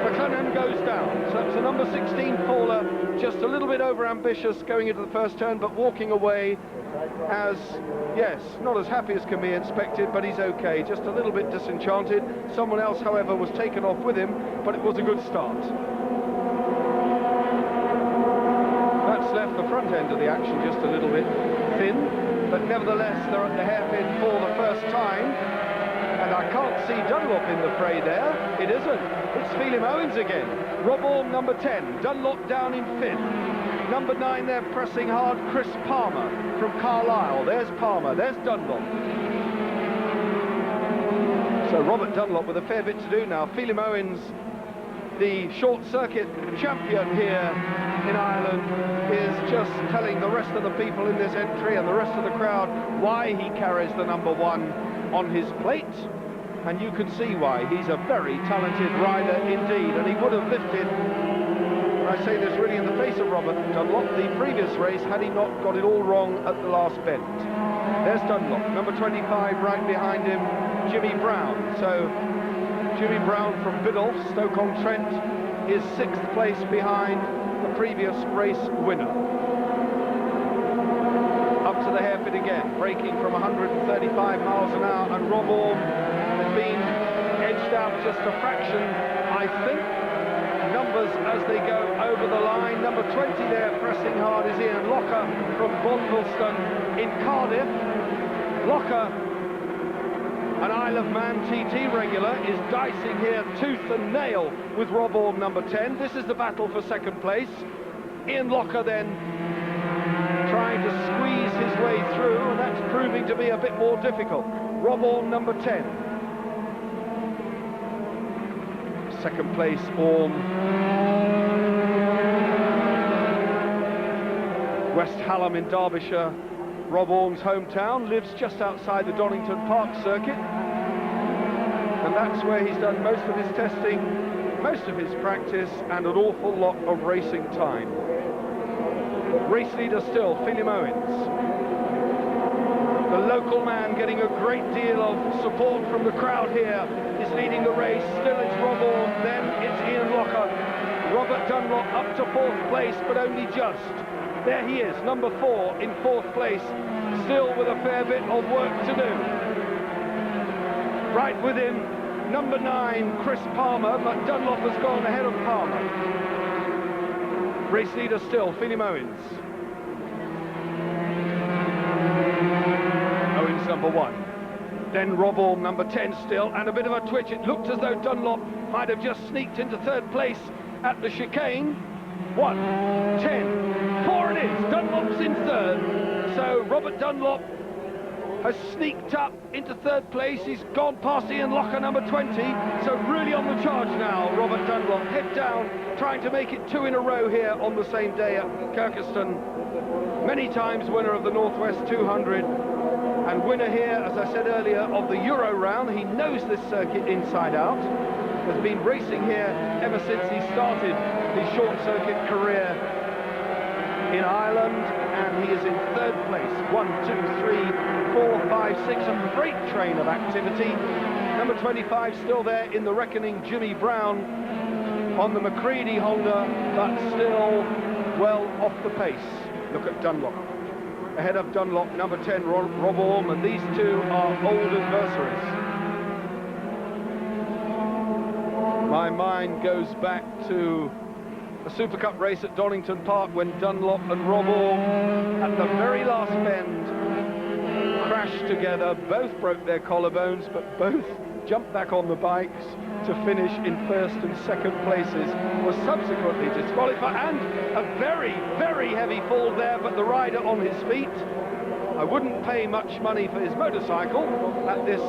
McClenaghan goes down. So it's a number 16 Paula, just a little bit over ambitious going into the first turn, but walking away as, yes, not as happy as can be expected, but he's okay, just a little bit disenchanted. Someone else, however, was taken off with him, but it was a good start. That's left the front end of the action just a little bit thin, but nevertheless they're at the hairpin for the first time, and I can't see Dunlop in the fray there. It isn't. It's Phelim Owens again. Rob Orme, number 10. Dunlop down in 5th. Number 9 there pressing hard, Chris Palmer from Carlisle. There's Palmer, there's Dunlop. So Robert Dunlop with a fair bit to do now. Phelim Owens, the short circuit champion here in Ireland, is just telling the rest of the people in this entry and the rest of the crowd why he carries the number 1 on his plate. And you can see why. He's a very talented rider indeed, and he would have lifted, and I say this really in the face of Robert Dunlop, the previous race, had he not got it all wrong at the last bend. There's Dunlop, number 25, right behind him, Jimmy Brown. So Jimmy Brown from Biddulph, Stoke-on-Trent, is 6th place behind the previous race winner. Up to the hairpin again, braking from 135 miles an hour, and Rob Orme has been edged out just a fraction, I think. Numbers as they go over the line. Number 20 there pressing hard is Ian Locker from Bonvilston in Cardiff. Locker, an Isle of Man TT regular, is dicing here tooth and nail with Rob Orme, number 10. This is the battle for second place. Ian Locker then trying to squeeze his way through, and that's proving to be a bit more difficult. Rob Orme, number 10. Second place, Orme. West Hallam in Derbyshire, Rob Orme's hometown, lives just outside the Donington Park circuit, and that's where he's done most of his testing most of his practice and an awful lot of racing time. Race leader still, Phelim Owens. The local man getting a great deal of support from the crowd here is leading the race. Still it's Rob Orme, then it's Ian Locker. Robert Dunlop up to fourth place, but only just. There he is, number 4 in fourth place, still with a fair bit of work to do. Right with him, number 9, Chris Palmer, but Dunlop has gone ahead of Palmer. Race leader still, Phelim Owens. Owens number 1. Then Rob Orme, number 10 still, and a bit of a twitch. It looked as though Dunlop might have just sneaked into third place at the chicane. 1, 10, 4 it is. Dunlop's in third. So Robert Dunlop has sneaked up into third place. He's gone past Ian Locker, number 20. So really on the charge now, Robert Dunlop. Head down, trying to make it 2 in a row here on the same day at Kirkeston. Many times winner of the Northwest 200 and winner here, as I said earlier, of the Euro round. He knows this circuit inside out. Has been racing here ever since he started his short circuit career in Ireland, and he is in third place. 1, 2, 3, 4, 5, 6, a freight train of activity. Number 25 still there in the reckoning, Jimmy Brown on the McCready Honda, but still well off the pace. Look at Dunlop. Ahead of Dunlop, number 10, Rob Orme, and these two are old adversaries. My mind goes back to a Super Cup race at Donington Park when Dunlop and Rob Orme at the very last bend crashed together. Both broke their collarbones, but both jumped back on the bikes to finish in first and second places. Was subsequently disqualified, and a very, very heavy fall there, but the rider on his feet. I wouldn't pay much money for his motorcycle at this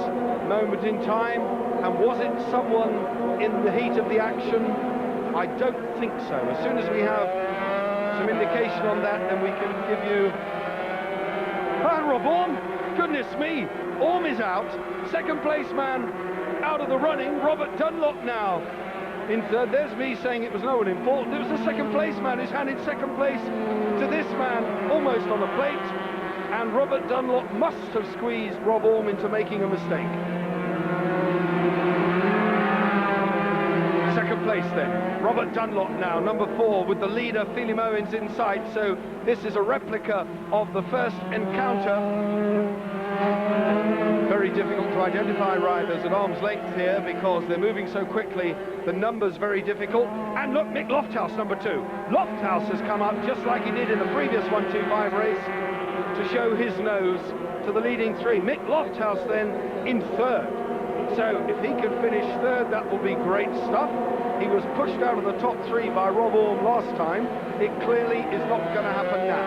moment in time. And was it someone in the heat of the action? I don't think so. As soon as we have some indication on that, then we can give you... And Rob Orme, goodness me, Orme is out. Second place man out of the running. Robert Dunlop now in third. There's me saying it was no one important. It was the second place man who's handed second place to this man almost on a plate. And Robert Dunlop must have squeezed Rob Orme into making a mistake. Second place then, Robert Dunlop now, number 4, with the leader Phelim Owens in sight. So this is a replica of the first encounter. Very difficult to identify riders at arm's length here because they're moving so quickly. The number's very difficult. And look, Mick Lofthouse, number 2. Lofthouse has come up just like he did in the previous 125 race to show his nose to the leading 3. Mick Lofthouse then in third. So if he can finish third, that will be great stuff. He was pushed out of the top 3 by Rob Orme last time. It clearly is not going to happen now.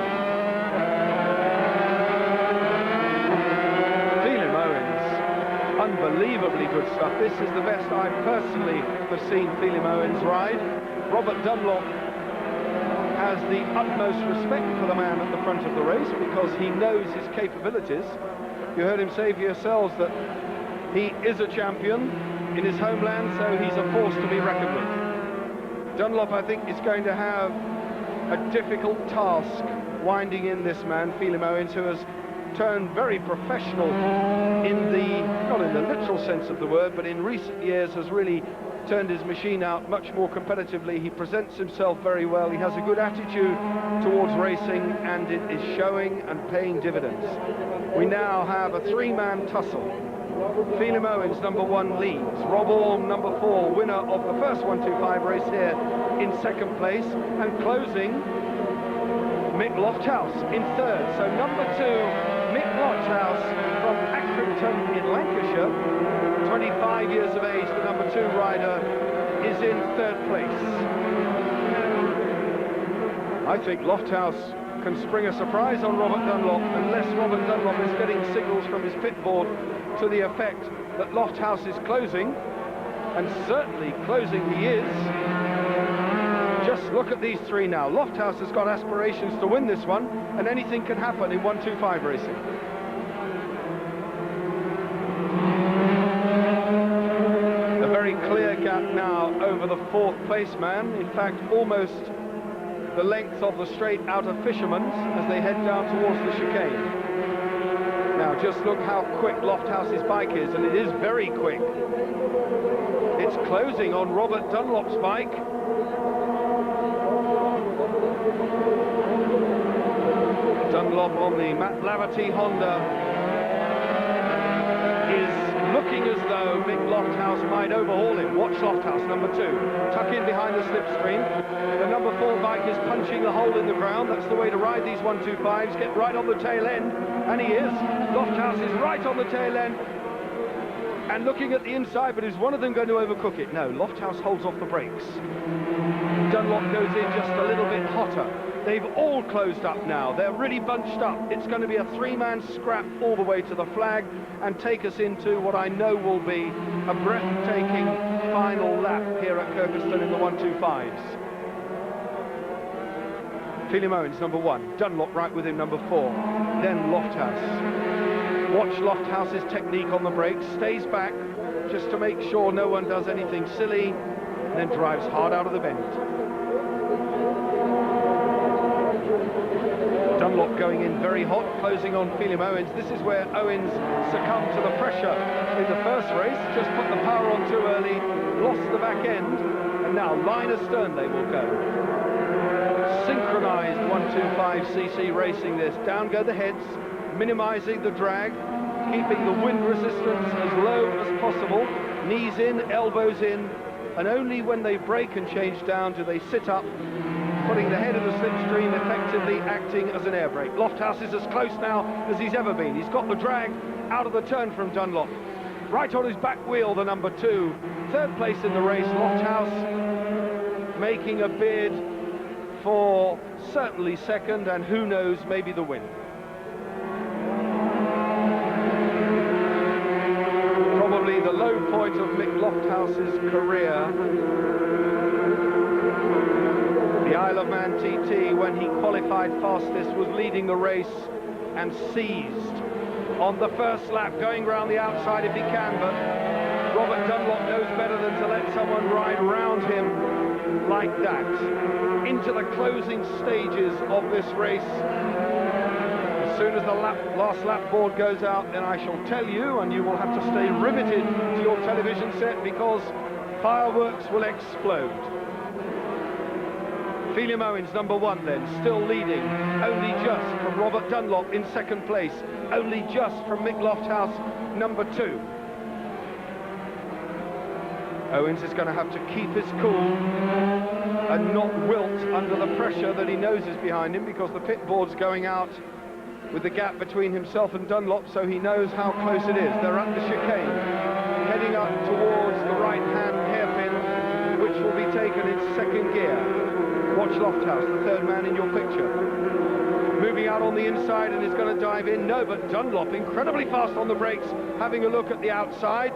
Phelim Owens, unbelievably good stuff. This is the best I personally have seen Phelim Owens ride. Robert Dunlop has the utmost respect for the man at the front of the race because he knows his capabilities. You heard him say for yourselves that he is a champion in his homeland, so he's a force to be reckoned with. Dunlop, I think, is going to have a difficult task winding in this man, Phelim Owens, who has turned very professional in the, not in the literal sense of the word, but in recent years has really turned his machine out much more competitively. He presents himself very well. He has a good attitude towards racing, and it is showing and paying dividends. We now have a 3-man tussle. Phelim Owens, number 1, leads. Rob Orme, number 4, winner of the first 125 race here, in second place. And closing, Mick Lofthouse in third. So number 2, Mick Lofthouse from Accrington in Lancashire, 25 years of age, the number 2 rider, is in third place. I think Lofthouse can spring a surprise on Robert Dunlop unless Robert Dunlop is getting signals from his pit board to the effect that Lofthouse is closing, and certainly closing he is. Just look at these 3 now. Lofthouse has got aspirations to win this one, and anything can happen in 125 racing. A very clear gap now over the fourth place man. In fact, almost the length of the straight out of Fisherman's as they head down towards the chicane. Now, just look how quick Lofthouse's bike is, and it is very quick. It's closing on Robert Dunlop's bike. Dunlop on the Matt Laverty Honda is looking as though Mick Lofthouse might overhaul him. Watch Lofthouse, number 2, tuck in behind the slipstream. The number 4 bike is punching the hole in the ground. That's the way to ride these 125s, get right on the tail end, and he is. Lofthouse is right on the tail end and looking at the inside, but is one of them going to overcook it? No, Lofthouse holds off the brakes. Dunlop goes in just a little bit hotter. They've all closed up now. They're really bunched up. It's going to be a 3-man scrap all the way to the flag and take us into what I know will be a breathtaking final lap here at Kirkeston in the 125s. Phelim Owens, number 1. Dunlop right with him, number 4. Then Lofthouse. Watch Lofthouse's technique on the brakes. Stays back just to make sure no one does anything silly, and then drives hard out of the bend. Dunlop going in very hot, closing on Phelim Owens. This is where Owens succumbed to the pressure in the first race, just put the power on too early, lost the back end, and now line astern they will go. Synchronized 125cc racing this. Down go the heads, minimizing the drag, keeping the wind resistance as low as possible, knees in, elbows in, and only when they brake and change down do they sit up, putting the head of the slipstream effectively acting as an air brake. Lofthouse is as close now as he's ever been. He's got the drag out of the turn from Dunlop. Right on his back wheel, the number 2. Third place in the race, Lofthouse making a bid for certainly second, and who knows, maybe the win. Probably the low point of Mick Lofthouse's career. The Isle of Man TT, when he qualified fastest, was leading the race and seized on the first lap, going round the outside if he can, but Robert Dunlop knows better than to let someone ride round him like that. Into the closing stages of this race. As soon as the last lap board goes out, then I shall tell you, and you will have to stay riveted to your television set because fireworks will explode. Phelim Owens, number 1 then, still leading, only just from Robert Dunlop in second place, only just from Mick Lofthouse, number 2. Owens is going to have to keep his cool and not wilt under the pressure that he knows is behind him, because the pit board's going out with the gap between himself and Dunlop, so he knows how close it is. They're at the chicane, heading up towards the right-hand hairpin, which will be taken in second gear. Watch Lofthouse, the third man in your picture. Moving out on the inside and is going to dive in. No, but Dunlop incredibly fast on the brakes, having a look at the outside.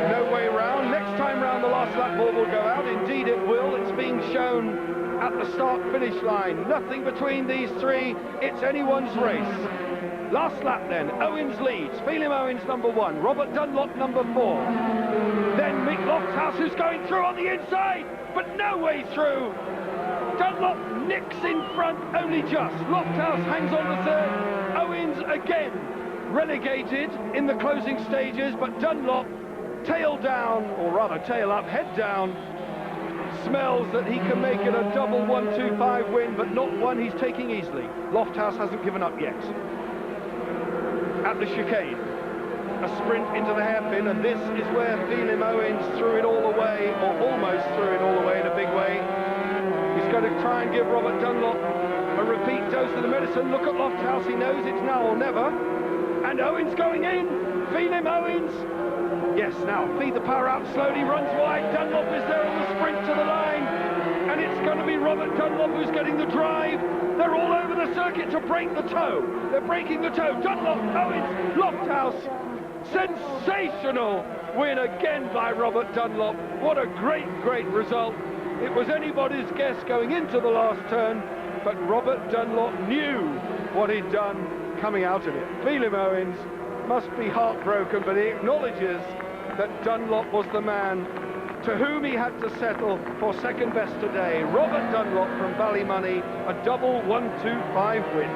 No way round. Next time round the last lap board will go out. Indeed it will. It's being shown at the start-finish line. Nothing between these three. It's anyone's race. Last lap then. Owens leads. Phelim Owens number 1. Robert Dunlop number 4. Then Mick Lofthouse, who's going through on the inside, but no way through. Dunlop nicks in front, only just. Lofthouse hangs on to third. Owens again relegated in the closing stages, but Dunlop, tail down, or rather tail up, head down, smells that he can make it a double 125 win, but not one he's taking easily. Lofthouse hasn't given up yet. At the chicane, a sprint into the hairpin, and this is where Phelim Owens threw it all away, or almost threw it all away in a big way. He's going to try and give Robert Dunlop a repeat dose of the medicine. Look at Lofthouse, he knows it's now or never. And Owens going in, Phelim Owens. Yes, now, feed the power out slowly, runs wide. Dunlop is there on the sprint to the line. And it's going to be Robert Dunlop who's getting the drive. They're all over the circuit to break the toe. They're breaking the toe. Dunlop, Owens, Lofthouse. Sensational win again by Robert Dunlop. What a great, great result. It was anybody's guess going into the last turn, but Robert Dunlop knew what he'd done coming out of it. Phelim Owens must be heartbroken, but he acknowledges that Dunlop was the man to whom he had to settle for second best today. Robert Dunlop from Ballymoney, a double 1-2-5 win.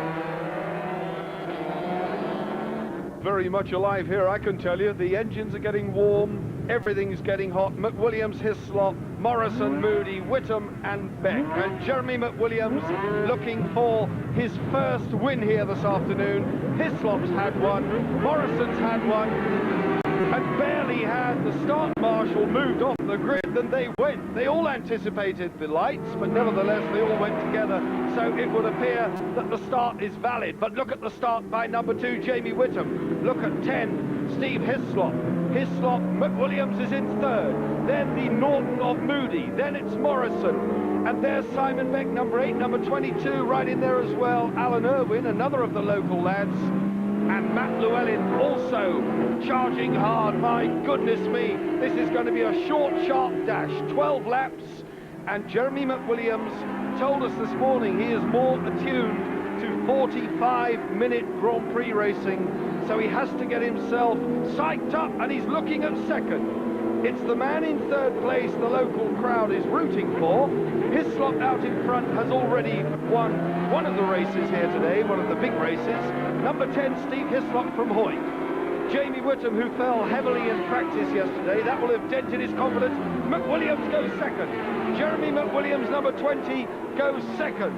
Very much alive here, I can tell you. The engines are getting warm, everything's getting hot. McWilliams, Hislop, Morrison, Moody, Whittam and Beck. And Jeremy McWilliams looking for his first win here this afternoon. Hislop's had one, Morrison's had one, and barely had the start marshal moved off the grid, then they went. They all anticipated the lights, but nevertheless they all went together, so it would appear that the start is valid. But look at the start by number 2, Jamie Whittam. Look at 10, Steve Hislop. Hislop, McWilliams is in third. Then the Norton of Moody. Then it's Morrison. And there's Simon Beck, number 8, number 22, right in there as well. Alan Irwin, another of the local lads. And Matt Llewellyn also charging hard. My goodness me, this is going to be a short, sharp dash. 12 laps. And Jeremy McWilliams told us this morning he is more attuned to 45-minute Grand Prix racing, so he has to get himself psyched up, and he's looking at second. It's the man in third place the local crowd is rooting for. Hislop out in front has already won one of the races here today, one of the big races. Number 10, Steve Hislop from Hoyt. Jamie Whittam, who fell heavily in practice yesterday, that will have dented his confidence. McWilliams goes second. Jeremy McWilliams, number 20, goes second.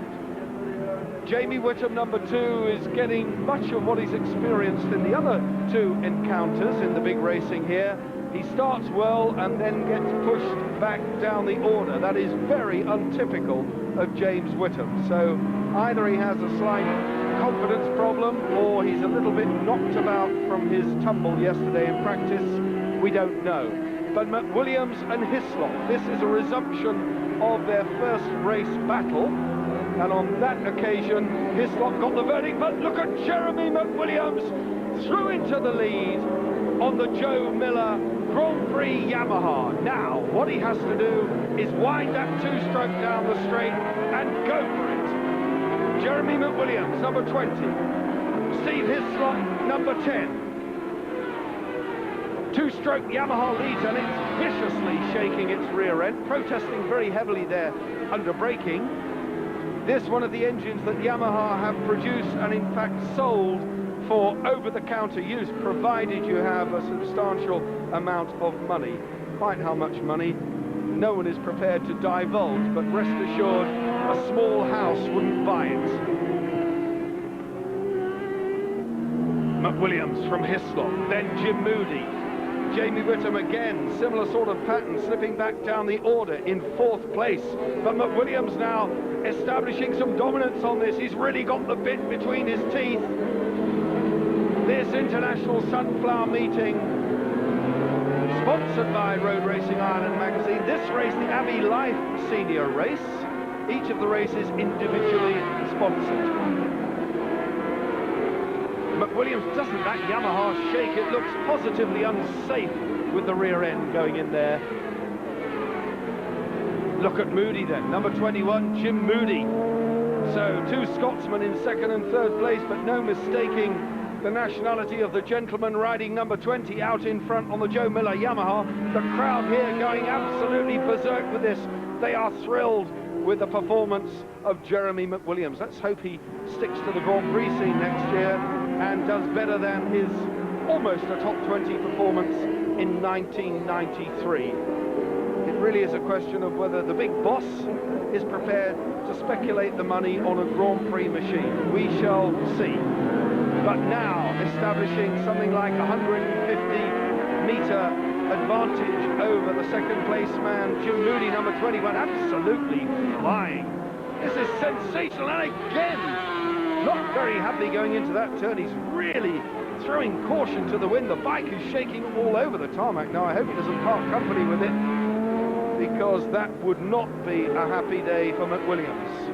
Jamie Whittam, number 2, is getting much of what he's experienced in the other 2 encounters in the big racing here. He starts well and then gets pushed back down the order. That is very untypical of James Whittam. So either he has a slight confidence problem or he's a little bit knocked about from his tumble yesterday in practice. We don't know. But McWilliams and Hislop, this is a resumption of their first race battle. And on that occasion, Hislop got the verdict. But look at Jeremy McWilliams through into the lead on the Joe Miller Grand Prix Yamaha. Now, what he has to do is wind that 2-stroke down the straight and go for it. Jeremy McWilliams, number 20. Steve Hislop, number 10. 2-stroke Yamaha leads, and it's viciously shaking its rear end, protesting very heavily there under braking. This one of the engines that Yamaha have produced and in fact sold for over-the-counter use, provided you have a substantial amount of money. Quite how much money, no one is prepared to divulge, but rest assured, a small house wouldn't buy it. McWilliams from Hislop, then Jim Moody. Jamie Whittam again, similar sort of pattern, slipping back down the order in 4th place. But McWilliams now establishing some dominance on this. He's really got the bit between his teeth. This International Sunflower Meeting, sponsored by Road Racing Ireland magazine. This race, the Abbey Life Senior Race. Each of the races individually sponsored. McWilliams, doesn't that Yamaha shake? It looks positively unsafe with the rear end going in there. Look at Moody then, number 21, Jim Moody. So 2 Scotsmen in 2nd and 3rd place, but no mistaking the nationality of the gentleman riding number 20 out in front on the Joe Miller Yamaha. The crowd here going absolutely berserk with this. They are thrilled with the performance of Jeremy McWilliams. Let's hope he sticks to the Grand Prix scene next year and does better than his almost a top 20 performance in 1993. It really is a question of whether the big boss is prepared to speculate the money on a Grand Prix machine. We shall see. But now establishing something like 150-metre advantage over the 2nd place man, Jim Moody, number 21, absolutely flying. This is sensational, and again, not very happily going into that turn. He's really throwing caution to the wind. The bike is shaking all over the tarmac. Now, I hope he doesn't part company with it, because that would not be a happy day for McWilliams.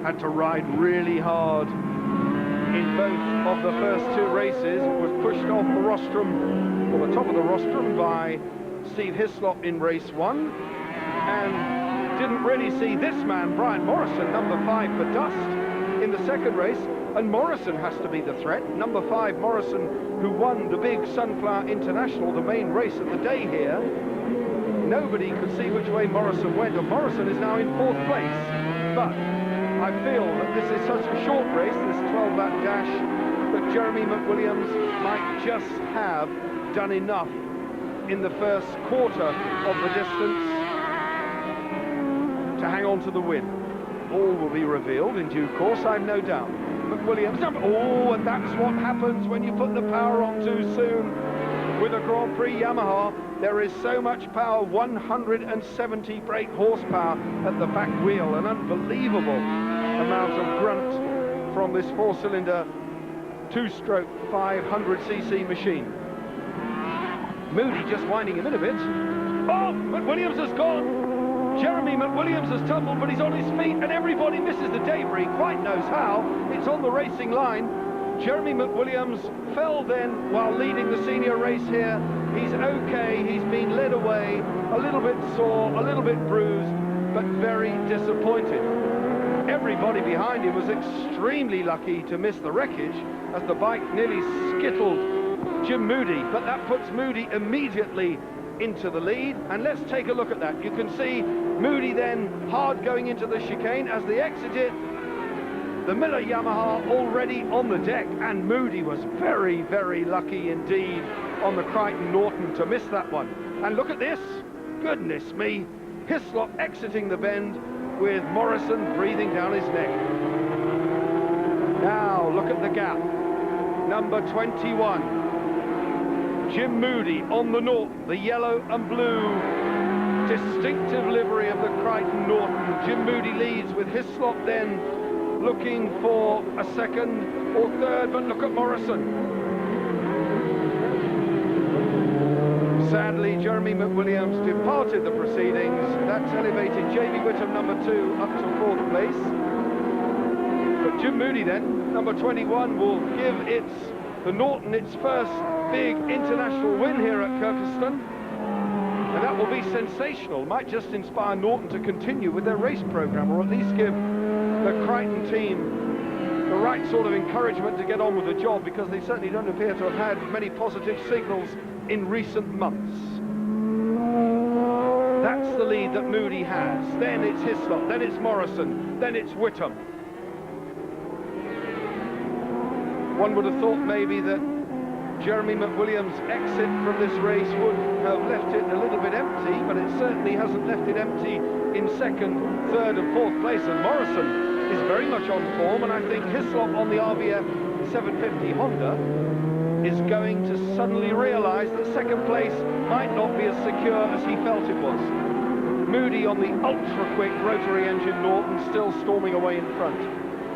Had to ride really hard in both of the first 2 races. Was pushed off the rostrum, or the top of the rostrum, by Steve Hislop in race 1, and didn't really see this man, Brian Morrison, number 5 for Dust, in the second race, and Morrison has to be the threat. Number 5, Morrison, who won the big Sunflower International, the main race of the day here. Nobody could see which way Morrison went, and Morrison is now in 4th place. But I feel that this is such a short race, this 12-lap dash, that Jeremy McWilliams might just have done enough in the first quarter of the distance to hang on to the win. All will be revealed in due course, I've no doubt. McWilliams, oh, and that's what happens when you put the power on too soon. With a Grand Prix Yamaha, there is so much power, 170 brake horsepower at the back wheel, an unbelievable amount of grunt from this 4-cylinder 2-stroke 500cc machine. Moody just winding him in a bit. Oh, McWilliams has gone. Jeremy McWilliams has tumbled, but he's on his feet, and everybody misses the debris, quite knows how. It's on the racing line. Jeremy McWilliams fell then while leading the senior race here. He's okay, he's been led away, a little bit sore, a little bit bruised, but very disappointed. Everybody behind him was extremely lucky to miss the wreckage as the bike nearly skittled Jim Moody, but that puts Moody immediately into the lead, and let's take a look at that. You can see Moody then hard going into the chicane as they exited. The Miller Yamaha already on the deck, and Moody was very, very lucky indeed on the Crichton Norton to miss that one. And look at this, goodness me, Hislop exiting the bend with Morrison breathing down his neck. Now look at the gap, number 21. Jim Moody on the Norton, the yellow and blue distinctive livery of the Crichton Norton. Jim Moody leads with Hislop then looking for a second or third, but look at Morrison. Sadly, Jeremy McWilliams departed the proceedings. That's elevated Jamie Whittam, number 2, up to 4th place. But Jim Moody then, number 21, will give the Norton its first big international win here at Kirkeston, and that will be sensational. Might just inspire Norton to continue with their race program, or at least give the Crichton team the right sort of encouragement to get on with the job, because they certainly don't appear to have had many positive signals in recent months. That's the lead that Moody has. Then it's Hislop, then it's Morrison, then it's Whittam. One would have thought maybe that Jeremy McWilliams' exit from this race would have left it a little bit empty, but it certainly hasn't left it empty in 2nd, 3rd and 4th place, and Morrison is very much on form, and I think Hislop on the RBF 750 Honda is going to suddenly realise that 2nd place might not be as secure as he felt it was. Moody on the ultra-quick rotary engine Norton still storming away in front,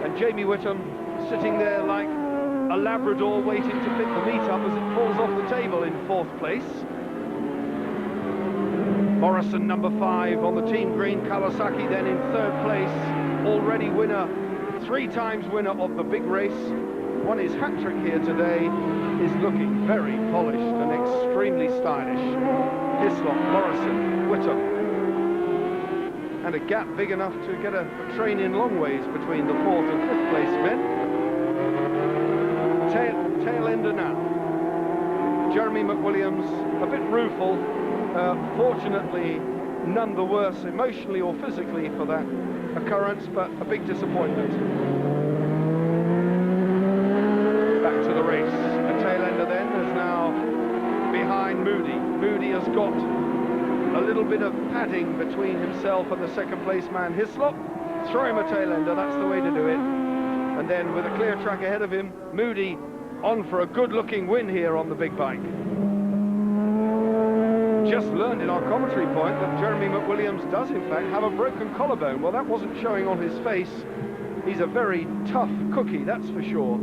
and Jamie Whittam sitting there like a Labrador waiting to pick the meat up as it falls off the table in 4th place. Morrison, number 5, on the Team Green Kawasaki, then in 3rd place. Already winner, 3 times winner of the big race. Won his hat-trick here today. Is looking very polished and extremely stylish. Hislop, Morrison, Whittam. And a gap big enough to get a train in long ways between the 4th and 5th place men. Tail ender now. Jeremy McWilliams, a bit rueful, fortunately none the worse emotionally or physically for that occurrence, but a big disappointment. Back to the race. The tail ender then is now behind Moody. Moody has got a little bit of padding between himself and the 2nd place man Hislop. Throw him a tail ender, that's the way to do it. And then with a clear track ahead of him, Moody on for a good-looking win here on the big bike. Just learned in our commentary point that Jeremy McWilliams does in fact have a broken collarbone. Well, that wasn't showing on his face. He's a very tough cookie, that's for sure.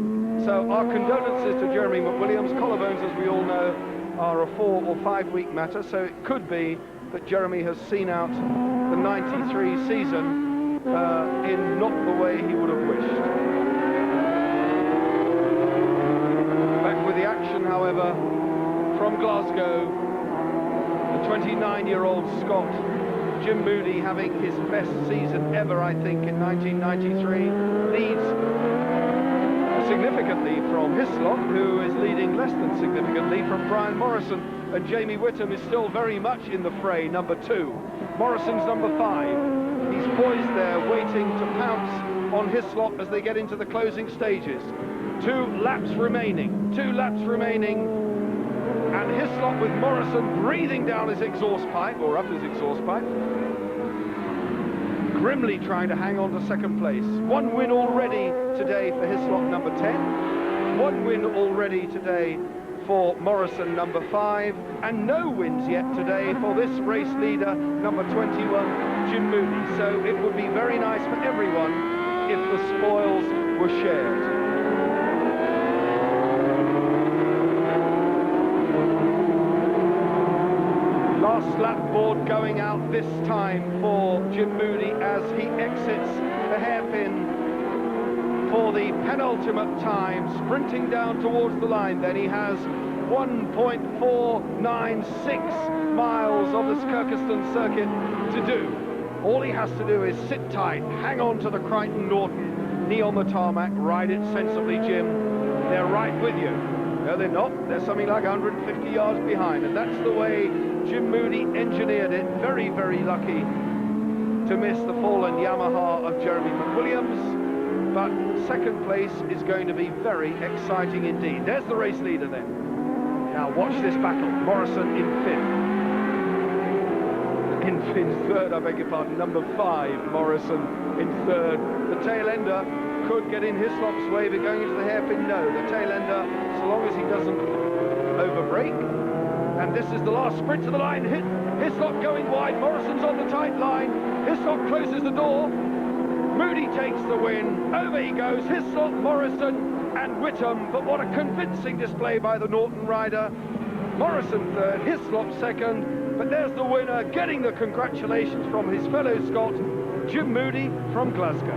So our condolences to Jeremy McWilliams. Collarbones, as we all know, are a 4 or 5 week matter, so it could be that Jeremy has seen out the 93 season in not the way he would have wished. Back with the action, however, from Glasgow, the 29-year-old Scot, Jim Moody, having his best season ever, I think, in 1993, leads significantly from Hislop, who is leading less than significantly from Brian Morrison, and Jamie Whittam is still very much in the fray, number 2. Morrison's number 5. He's poised there, waiting to pounce on Hislop as they get into the closing stages. 2 laps remaining, and Hislop with Morrison breathing down his exhaust pipe, or up his exhaust pipe, grimly trying to hang on to second place. 1 win already today for Hislop, number 10. 1 win already today for Morrison, number 5. And no wins yet today for this race leader, number 21, Jim Moody. So it would be very nice for everyone if the spoils were shared. Last lap board going out this time for Jim Moody as he exits the hairpin for the penultimate time, sprinting down towards the line. Then he has 1.496 miles of this Kirkeston circuit to do. All he has to do is sit tight, hang on to the Crichton Norton, knee on the tarmac, ride it sensibly, Jim. They're right with you. No, they're not. They're something like 150 yards behind, and that's the way Jim Moody engineered it. Very, very lucky to miss the fallen Yamaha of Jeremy McWilliams, but second place is going to be very exciting indeed. There's the race leader then. Now watch this battle. Morrison in 5th. In third, I beg your pardon, number 5, Morrison in 3rd. The tail ender could get in Hislop's way, but going into the hairpin, no. The tail ender, so long as he doesn't overbrake. And this is the last sprint to the line. Hislop going wide, Morrison's on the tight line. Hislop closes the door. Moody takes the win. Over he goes, Hislop, Morrison and Whittam. But what a convincing display by the Norton rider. Morrison 3rd, Hislop 2nd. But there's the winner, getting the congratulations from his fellow Scot, Jim Moody from Glasgow.